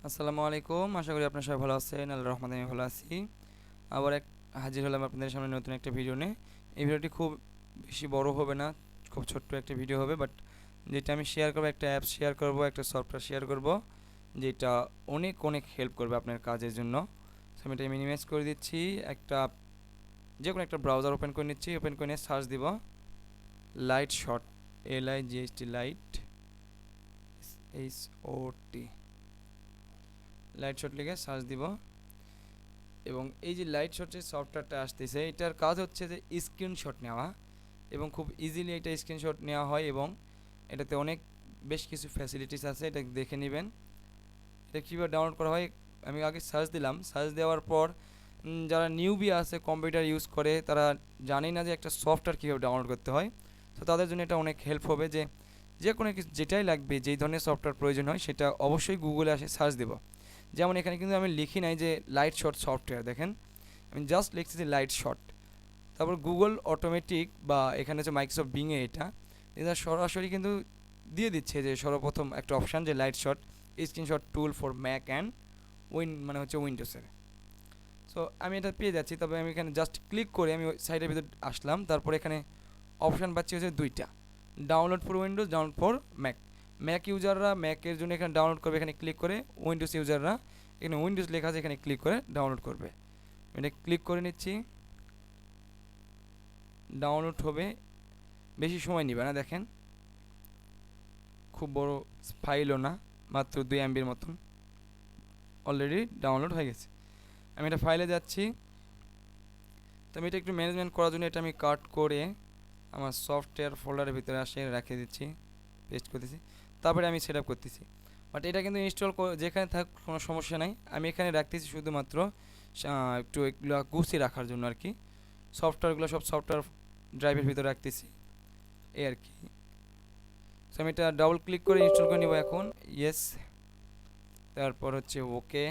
আসসালামু আলাইকুম। আশা করি আপনারা সবাই ভালো আছেন। আল্লাহর রহমতে আমি ভালো আছি। আবার হাজির হলাম আপনাদের সামনে নতুন একটা ভিডিও নিয়ে। এই ভিডিওটি খুব বেশি বড় হবে না, খুব ছোট্ট একটা ভিডিও হবে, বাট যেটা আমি শেয়ার করবো, একটা অ্যাপ শেয়ার করব, একটা সফটওয়্যার শেয়ার করব, যেটা অনেক অনেক হেল্প করবে আপনার কাজের জন্য। সো আমি এটা মিনিমাইজ করে দিচ্ছি, একটা যে কোনো একটা ব্রাউজার ওপেন করে নিচ্ছি, ওপেন করে নিয়ে সার্চ দিব light shot, LIGHT, light SOT, light shot লিখে সার্চ দিব। এবং এই যে লাইট শটের সফটওয়্যারটা আসতেছে, এটার কাজ হচ্ছে যে স্ক্রিনশট নেওয়া, এবং খুব ইজিলি এটা স্ক্রিনশট নেওয়া হয়, এবং এটাতে অনেক বেশ কিছু ফ্যাসিলিটিস আছে, এটা দেখে নেবেন। এটা কীভাবে ডাউনলোড করা হয়, আমি আগে সার্চ দিলাম। সার্চ দেওয়ার পর যারা নিউবি আছে, কম্পিউটার ইউজ করে, তারা জানেই না যে একটা সফটওয়্যার কীভাবে ডাউনলোড করতে হয়। তো তাদের জন্য এটা অনেক হেল্প হবে, যে যে কোনো কিছু যেটাই লাগবে, যেই ধরনের সফটওয়্যার প্রয়োজন হয়, সেটা অবশ্যই গুগলে আসে সার্চ দেব। যেমন এখানে কিন্তু আমি লিখি নাই যে লাইট শট সফটওয়্যার, দেখেন আমি জাস্ট লিখছি যে লাইট শট, তারপর গুগল অটোমেটিক বা এখানে হচ্ছে মাইক্রোসফট বিংয়ে এটা সরাসরি কিন্তু দিয়ে দিচ্ছে যে সর্বপ্রথম একটা অপশান যে light shot screenshot tool for Mac and মানে হচ্ছে উইন্ডোজের। সো আমি এটা পেয়ে যাচ্ছি, তবে আমি এখানে জাস্ট ক্লিক করে আমি ওই সাইডের ভিতরে আসলাম। তারপর এখানে অপশান পাচ্ছি হচ্ছে দুইটা, download for Windows, download for Mac. Mac ইউজাররা ম্যাকের জন্য এখানে ডাউনলোড করবে, এখানে ক্লিক করে। উইন্ডোজ ইউজাররা এখানে উইন্ডোজ লেখা আছে, এখানে ক্লিক করে ডাউনলোড করবে। এটা ক্লিক করে নিচ্ছি, ডাউনলোড হবে, বেশি সময় নিবে না, দেখেন খুব বড় ফাইলও না, মাত্র 2 MBর মতন অলরেডি ডাউনলোড হয়ে গেছে। আমি এটা ফাইলে যাচ্ছি। তো আমি এটা একটু ম্যানেজমেন্ট করার জন্য এটা আমি কাট করে আমার সফটওয়্যার ফোল্ডারের ভিতরে আসে রেখে দিচ্ছি, পেস্ট করতেছি, তারপরে আমি সেট আপ করতেছি। বাট এটা কিন্তু ইনস্টল যেখানে থাক কোনো সমস্যা নাই, আমি এখানে রাখতেছি শুধুমাত্র একটু এগুলো গুছিয়ে রাখার জন্য আর কি। সফটওয়্যারগুলো সব সফটওয়্যার ড্রাইভের ভিতরে রাখতেছি, এই আর কি। সো আমি এটা ডাবল ক্লিক করে ইনস্টল করে নিব এখন, ইয়েস। তারপর হচ্ছে ওকে,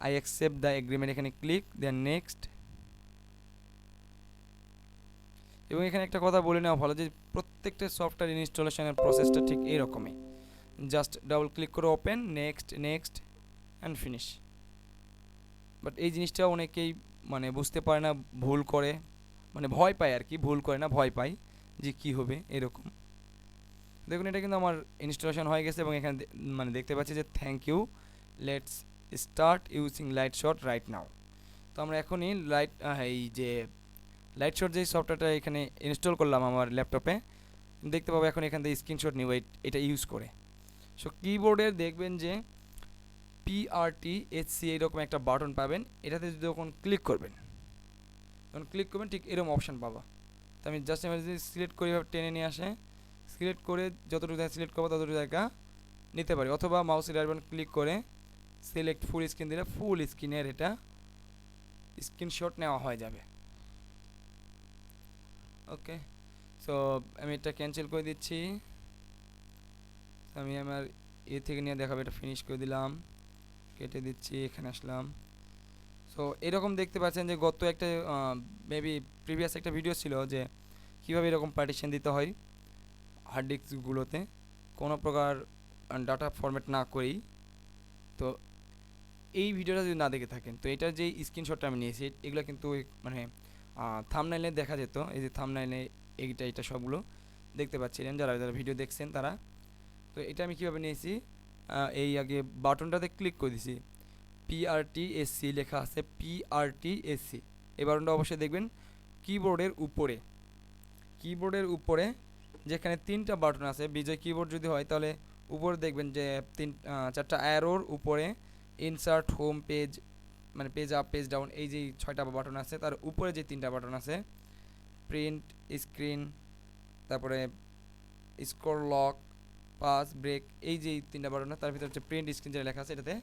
আই অ্যাকসেপ্ট দ্য এগ্রিমেন্ট, এখানে ক্লিক, দেন নেক্সট। এবং এখানে একটা কথা বলে নেওয়া ভালো, যে প্রত্যেকটা সফটওয়্যার ইনস্টলেশনের প্রসেসটা ঠিক এইরকমই, জাস্ট ডাবল ক্লিক করে open, next next and finish. But এই জিনিসটা অনেকেই মানে বুঝতে পারে না, ভুল করে, মানে ভয় পায় আর কি, ভুল করে না, ভয় পায় যে কী হবে এরকম। দেখুন এটা কিন্তু আমার ইনস্টলেশন হয়ে গেছে, এবং এখানে মানে দেখতে পাচ্ছি যে thank you, let's start using light shot right now. তো আমরা এখনই এই যে লাইট শট যে সফটওয়্যারটা এখানে ইনস্টল করলাম আমার ল্যাপটপে, দেখতে পাবো এখন এখান থেকে স্ক্রিনশট নিব এটা ইউজ করে। সো কিবোর্ডের দেখবেন যে PRTHC এরকম একটা বাটন পাবেন, এটাতে যদি যখন ক্লিক করবেন, ঠিক এরকম অপশান পাবা। তো আমি জাস্ট এমার্জেন্সি সিলেক্ট করে টেনে নিয়ে আসে, সিলেক্ট করে যতটুকু জায়গা সিলেক্ট করবো ততটুকু জায়গা নিতে পারি, অথবা মাউসের রাইট ক্লিক করে সিলেক্ট ফুল স্ক্রিন দিলে ফুল স্ক্রিনের এটা স্ক্রিনশট নেওয়া হয়ে যাবে। ওকে, সো আমি এটা ক্যান্সেল করে দিচ্ছি। আমি আমার থেকে নিয়ে দেখাবো, এটা ফিনিশ করে দিলাম, কেটে দিচ্ছি, এখানে আসলাম। সো এরকম দেখতে পাচ্ছেন যে গত একটা মেবি প্রিভিয়াস একটা ভিডিও ছিল যে কীভাবে এরকম পার্টিশন দিতে হয় হার্ড ডিস্কগুলোতে, কোনো প্রকার ডাটা ফরম্যাট না করেই। তো এই ভিডিওটা যদি না দেখে থাকেন, তো এটার যে স্ক্রিনশটটা আমি নিয়েছি, এগুলো কিন্তু মানে থাম্বনেইলে দেখা যেত, এই যে থাম্বনেইলে এটা সবগুলো দেখতে পাচ্ছিলেন যারা যারা ভিডিও দেখছেন তারা। তো এটা আমি কীভাবে নিয়েছি, এই আগে বাটনটাতে ক্লিক করে দিছি, PRTSC লেখা আছে, PRTSC। এই বাটনটা অবশ্যই দেখবেন কিবোর্ডের উপরে যেখানে 3টা বাটন আছে, বিজয় কিবোর্ড যদি হয় তাহলে উপরে দেখবেন যে 4টা অ্যারোর উপরে ইনসার্ট, হোম পেজ, মানে পেজ আপ, পেজ ডাউন, এই যে 6টা বাটন আছে, তার উপরে যে 3টা বাটন আছে, প্রিন্ট স্ক্রিন, তারপরে স্ক্রল লক, পাস ব্রেক, এই যে 3টা বাটন, তার ভিতরে হচ্ছে প্রিন্ট স্ক্রিন যেটা লেখা আছে, এটাতে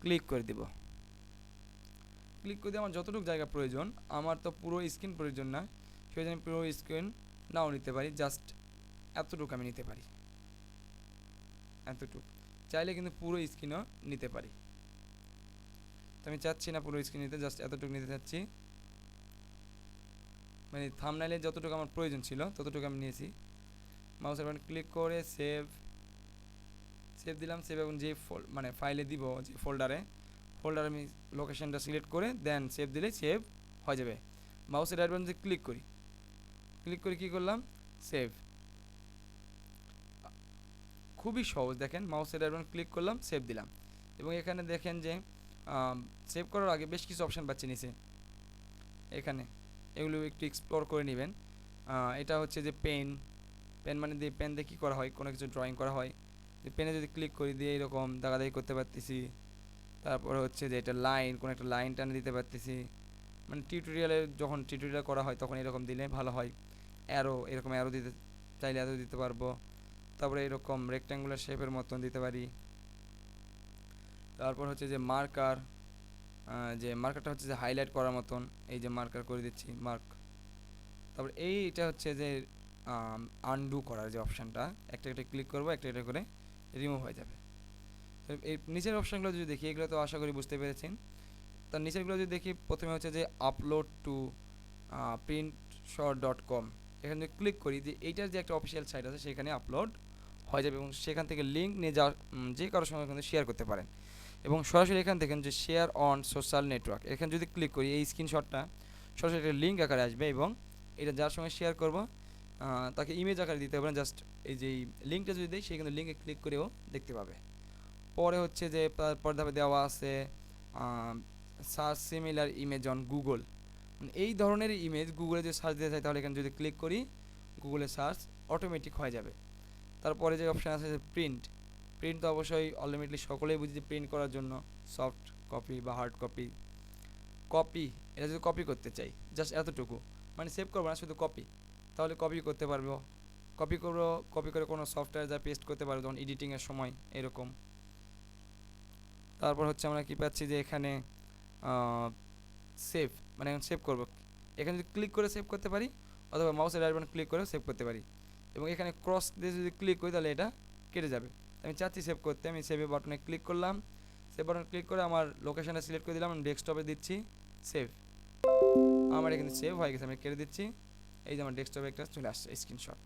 ক্লিক করে দিব। ক্লিক করে দিয়ে আমার যতটুকু জায়গা প্রয়োজন, আমার তো পুরো স্ক্রিন প্রয়োজন না, সেই জন্য পুরো স্ক্রিন নাও নিতে পারি, জাস্ট এতটুকু আমি নিতে পারি, এতটুকু। চাইলে কিন্তু পুরো স্ক্রিনও নিতে পারি, তো আমি চাচ্ছি না পুরো স্ক্রিন নিতে, জাস্ট এতটুকু নিতে চাচ্ছি। মানে থাম্বনেইলে যতটুকু আমার প্রয়োজন ছিল ততটুকু আমি নিয়েছি। মাউসের বাটন ক্লিক করে সেভ দিলাম, সেভ এবং যে মানে ফাইলে দিব যে ফোল্ডারে আমি লোকেশনটা সিলেক্ট করে দেন সেভ দিলেই সেভ হয়ে যাবে। মাউসের রাইট বাটন দিয়ে ক্লিক করি কী করলাম, সেভ। খুবই সহজ, দেখেন মাউসের রাইট বাটন ক্লিক করলাম, সেভ দিলাম। এবং এখানে দেখেন যে সেভ করার আগে বেশ কিছু অপশান পাচ্ছি নিচে, এখানে এগুলো একটু এক্সপ্লোর করে নেবেন। এটা হচ্ছে যে পেন মানে দিয়ে পেন দিয়ে কী করা হয়, কোনো কিছু ড্রয়িং করা হয়, পেনে যদি ক্লিক করি দিয়ে এরকম দাগাদাগি করতে পারতেছি। তারপরে হচ্ছে যে এটা লাইন, কোনো একটা লাইন টানে দিতে পারতেছি, মানে টিউটোরিয়ালে যখন টিউটোরিয়াল করা হয় তখন এরকম দিলে ভালো হয়। এরকম অ্যারো দিতে চাইলে অ্যারো দিতে পারবো। তারপরে এরকম রেক্ট্যাঙ্গুলার শেপের মতন দিতে পারি। তারপর হচ্ছে যে মার্কারটা হচ্ছে যে হাইলাইট করার মতন, এই যে মার্কার করে দিচ্ছি মার্ক। তারপর এইটা হচ্ছে যে আনডু করার যে অপশানটা, একটা ক্লিক করবো, একটা করে রিমুভ হয়ে যাবে। এই নিচের অপশানগুলো যদি দেখি, এগুলো তো আশা করি বুঝতে পেরেছেন। তার নিচেরগুলো যদি দেখি, প্রথমে হচ্ছে যে আপলোড টু printshot.com, এখানে যদি ক্লিক করি যে এইটার যে একটা অফিসিয়াল সাইট আছে সেখানে আপলোড হয়ে যাবে এবং সেখান থেকে লিঙ্ক নিয়ে যে কারোর সঙ্গে কিন্তু শেয়ার করতে পারেন। এবং সরাসরি এখান থেকে যে শেয়ার অন সোশ্যাল নেটওয়ার্ক, এখানে যদি ক্লিক করি এই স্ক্রিনশটটা সরাসরি একটা লিঙ্ক আকারে আসবে এবং এটা যার সঙ্গে শেয়ার করব তাকে ইমেজ আকারে দিতে হবে না, জাস্ট এই যে লিঙ্কটা যদি দেয় সে কিন্তু লিঙ্কে ক্লিক করেও দেখতে পাবে। পরে হচ্ছে যে পর্দায় দেওয়া আছে search similar image on Google, মানে এই ধরনের ইমেজ গুগলে যদি সার্চ দিতে চাই তাহলে এখানে যদি ক্লিক করি গুগলে সার্চ অটোমেটিক হয়ে যাবে। তারপরে যে অপশান আছে যে প্রিন্ট তো অবশ্যই অলটিমেটলি সকলেই বুঝি যে প্রিন্ট করার জন্য সফট কপি বা হার্ড কপি এটা যদি কপি করতে চাই জাস্ট এতটুকু, মানে সেভ করবো না, শুধু কপি, তাহলে কপি করতে পারবো। কপি করে কোনো সফটওয়্যার যা পেস্ট করতে পারবো যখন এডিটিংয়ের সময় এরকম। তারপর হচ্ছে আমরা কি পাচ্ছি যে এখানে সেভ, মানে এখন সেভ করবো, এখানে যদি ক্লিক করে সেভ করতে পারি অথবা মাউসের রাইট বাটন ক্লিক করে সেভ করতে পারি। এবং এখানে ক্রস দিয়ে যদি ক্লিক করি তাহলে এটা কেটে যাবে। আমি চাচ্ছি সেভ করতে, আমি সেভ বাটনে ক্লিক করলাম, সেভ বাটনে ক্লিক করে আমার লোকেশানটা সিলেক্ট করে দিলাম, আমি ডেস্কটপে দিচ্ছি সেভ, আমার এখানে সেভ হয়ে গেছে, আমি কেটে দিচ্ছি। এই যে আমার ডেস্কটপে একটা চলে আসছে স্ক্রিনশট।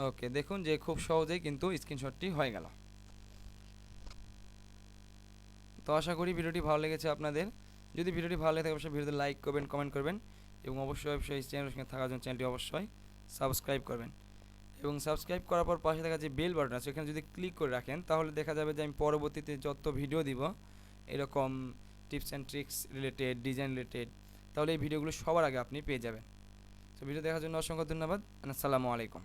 ওকে, দেখুন যে খুব সহজেই কিন্তু স্ক্রিনশটটি হয়ে গেল। তো আশা করি ভিডিওটি ভালো লেগেছে আপনাদের। যদি ভিডিওটি ভালো লাগে অবশ্যই ভিডিওতে লাইক করবেন, কমেন্ট করবেন এবং অবশ্যই এই চ্যানেলের সঙ্গে থাকার জন্য চ্যানেলটি অবশ্যই সাবস্ক্রাইব করবেন। এবং সাবস্ক্রাইব করার পর পাশে থাকা যে বেল বাটন আছে ওখানে যদি ক্লিক করে রাখেন তাহলে দেখা যাবে যে আমি পরবর্তীতে যত ভিডিও দিব এরকম tips and tricks related, design related, তাহলে এই ভিডিওগুলো সবার আগে আপনি পেয়ে যাবেন। তো ভিডিও দেখার জন্য অসংখ্য ধন্যবাদ। আসসালামু আলাইকুম।